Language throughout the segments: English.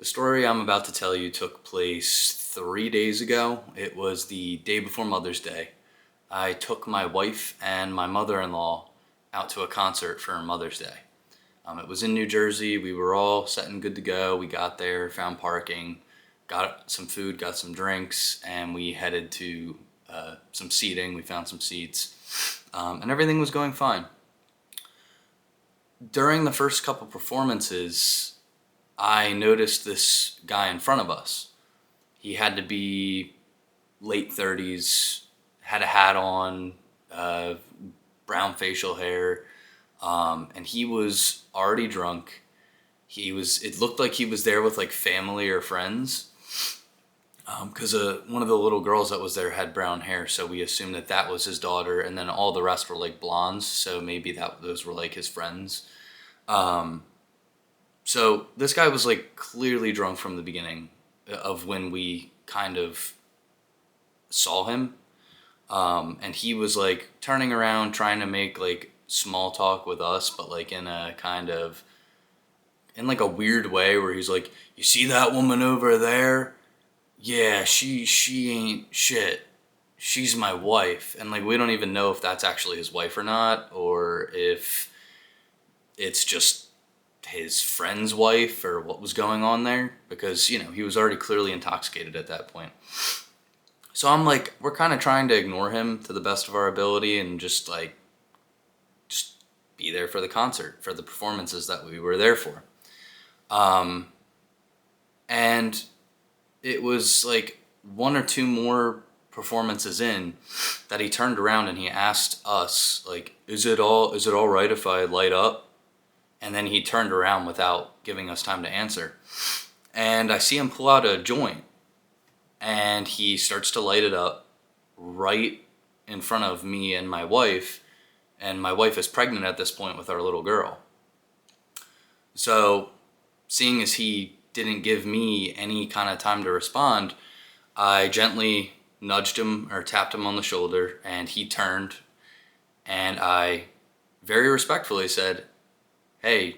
The story I'm about to tell you took place 3 days ago. It was the day before Mother's Day. I took my wife and my mother-in-law out to a concert for Mother's Day. It was in New Jersey. We were all set and good to go. We got there, found parking, got some food, got some drinks, and we headed to some seating. We found some seats, and everything was going fine. During the first couple performances, I noticed this guy in front of us. He had to be late 30s, had a hat on, brown facial hair, and he was already drunk. It looked like he was there with like family or friends, because one of the little girls that was there had brown hair, so we assumed that was his daughter, and then all the rest were like blondes, so maybe those were like his friends. So this guy was like clearly drunk from the beginning of when we kind of saw him. And he was like turning around trying to make like small talk with us, but like in like a weird way where he's like, "You see that woman over there? Yeah, she ain't shit. She's my wife." And like we don't even know if that's actually his wife or not, or if it's just his friend's wife or what was going on there, because he was already clearly intoxicated at that point. So I'm like, we're kind of trying to ignore him to the best of our ability and just be there for the concert, for the performances that we were there for. And it was like one or two more performances in that he turned around and he asked us, like, is it all right if I light up? And then he turned around without giving us time to answer. And I see him pull out a joint. And he starts to light it up right in front of me and my wife. And my wife is pregnant at this point with our little girl. So, seeing as he didn't give me any kind of time to respond, I gently nudged him or tapped him on the shoulder. And he turned. And I very respectfully said, "Hey,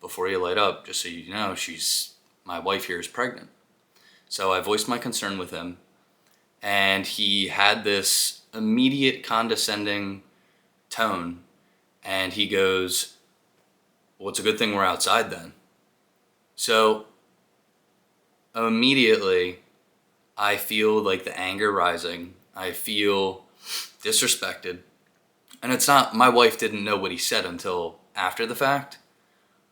before you light up, just so you know, my wife here is pregnant." So I voiced my concern with him, and he had this immediate condescending tone, and he goes, "Well, it's a good thing we're outside then." So immediately I feel like the anger rising. I feel disrespected. And it's not, my wife didn't know what he said until after the fact.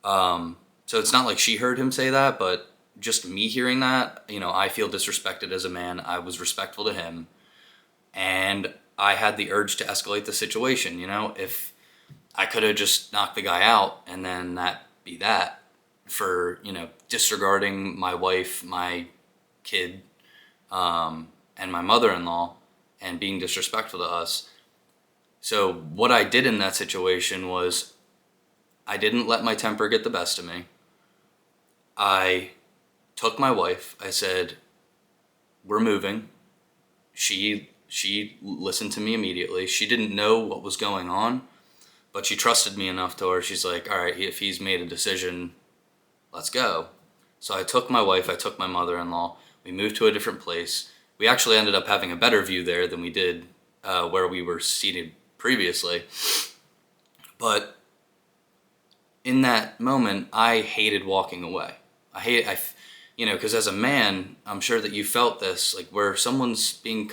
So it's not like she heard him say that, but just me hearing that, I feel disrespected as a man. I was respectful to him. And I had the urge to escalate the situation, if I could have just knocked the guy out and then that be that for, disregarding my wife, my kid, and my mother-in-law and being disrespectful to us. So what I did in that situation was I didn't let my temper get the best of me. I took my wife. I said, "We're moving." She listened to me immediately. She didn't know what was going on, but she trusted me enough to where she's like, "All right, if he's made a decision, let's go." So I took my wife, I took my mother-in-law. We moved to a different place. We actually ended up having a better view there than we did where we were seated previously. But in that moment, I hated walking away. Because as a man, I'm sure that you felt this, like where someone's being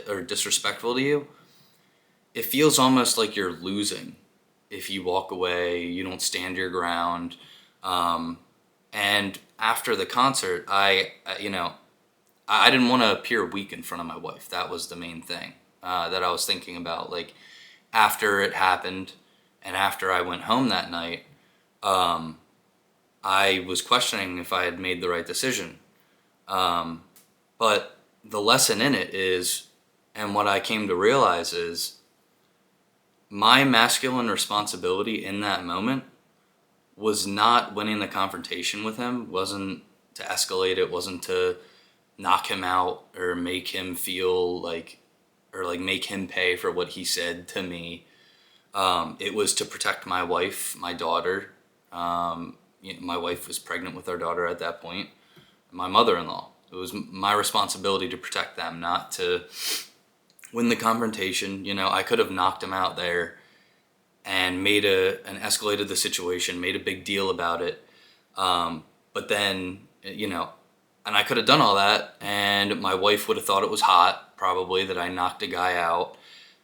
or disrespectful to you, it feels almost like you're losing if you walk away, you don't stand your ground. And after the concert, I didn't want to appear weak in front of my wife. That was the main thing that I was thinking about. Like after it happened and after I went home that night, I was questioning if I had made the right decision. But the lesson in it is, and what I came to realize is, my masculine responsibility in that moment was not winning the confrontation with him, wasn't to escalate it, wasn't to knock him out or make him feel like, or like make him pay for what he said to me. It was to protect my wife, my daughter, my wife was pregnant with our daughter at that point. My mother-in-law. It was my responsibility to protect them, not to win the confrontation. I could have knocked him out there and escalated the situation, made a big deal about it. But then, and I could have done all that, and my wife would have thought it was hot, probably, that I knocked a guy out.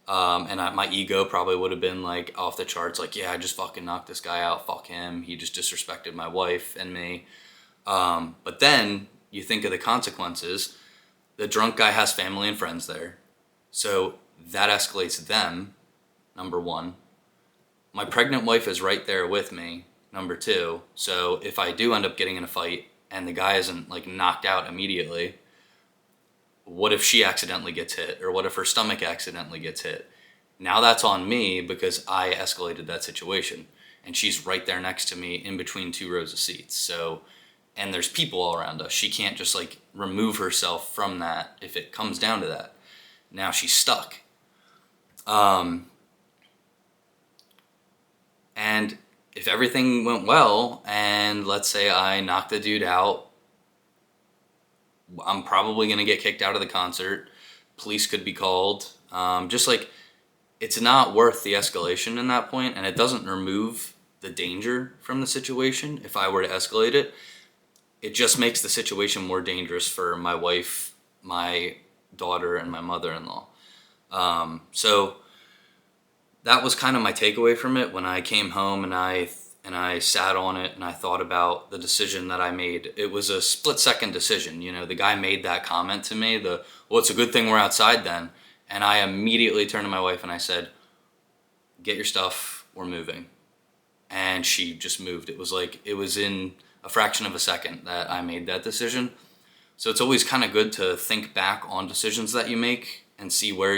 My ego probably would have been like off the charts, like, yeah, I just fucking knocked this guy out, fuck him, he just disrespected my wife and me. But then you think of the consequences. The drunk guy has family and friends there, so that escalates them, number one. My pregnant wife is right there with me, number two. So if I do end up getting in a fight and the guy isn't like knocked out immediately, what if she accidentally gets hit? Or what if her stomach accidentally gets hit? Now that's on me because I escalated that situation. And she's right there next to me in between 2 rows of seats. So, and there's people all around us. She can't just like remove herself from that if it comes down to that. Now she's stuck. And if everything went well, and let's say I knocked the dude out, I'm probably going to get kicked out of the concert. Police could be called. Just like, it's not worth the escalation in that point, and it doesn't remove the danger from the situation. If I were to escalate it, it just makes the situation more dangerous for my wife, my daughter, and my mother-in-law. So that was kind of my takeaway from it when I came home and I sat on it and I thought about the decision that I made. It was a split-second decision. The guy made that comment to me, well, it's a good thing we're outside then. And I immediately turned to my wife and I said, get your stuff, we're moving. And she just moved. It was in a fraction of a second that I made that decision. So it's always kind of good to think back on decisions that you make and see where,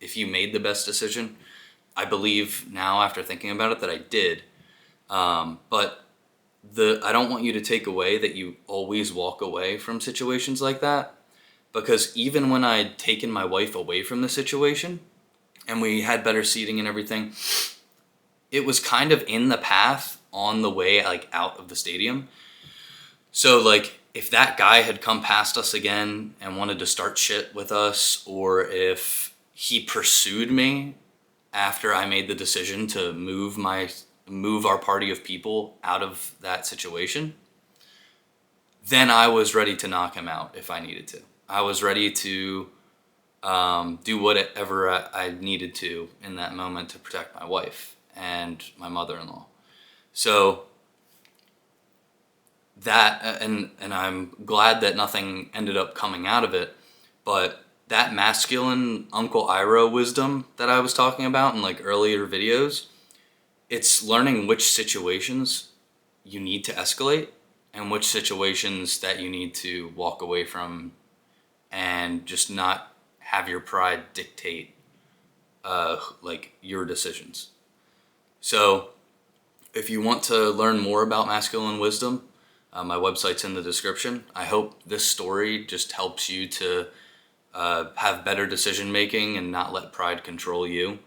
if you made the best decision. I believe now, after thinking about it, that I did. But I don't want you to take away that you always walk away from situations like that. Because even when I'd taken my wife away from the situation and we had better seating and everything, it was kind of in the path on the way like out of the stadium. So like, if that guy had come past us again and wanted to start shit with us, or if he pursued me after I made the decision to move our party of people out of that situation, then I was ready to knock him out if I needed to. I was ready to do whatever I needed to in that moment to protect my wife and my mother-in-law. So that, and I'm glad that nothing ended up coming out of it, but that masculine Uncle Iroh wisdom that I was talking about in like earlier videos, it's learning which situations you need to escalate and which situations that you need to walk away from and just not have your pride dictate like your decisions. So if you want to learn more about masculine wisdom, my website's in the description. I hope this story just helps you to have better decision making and not let pride control you.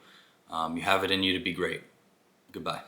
You have it in you to be great. Goodbye.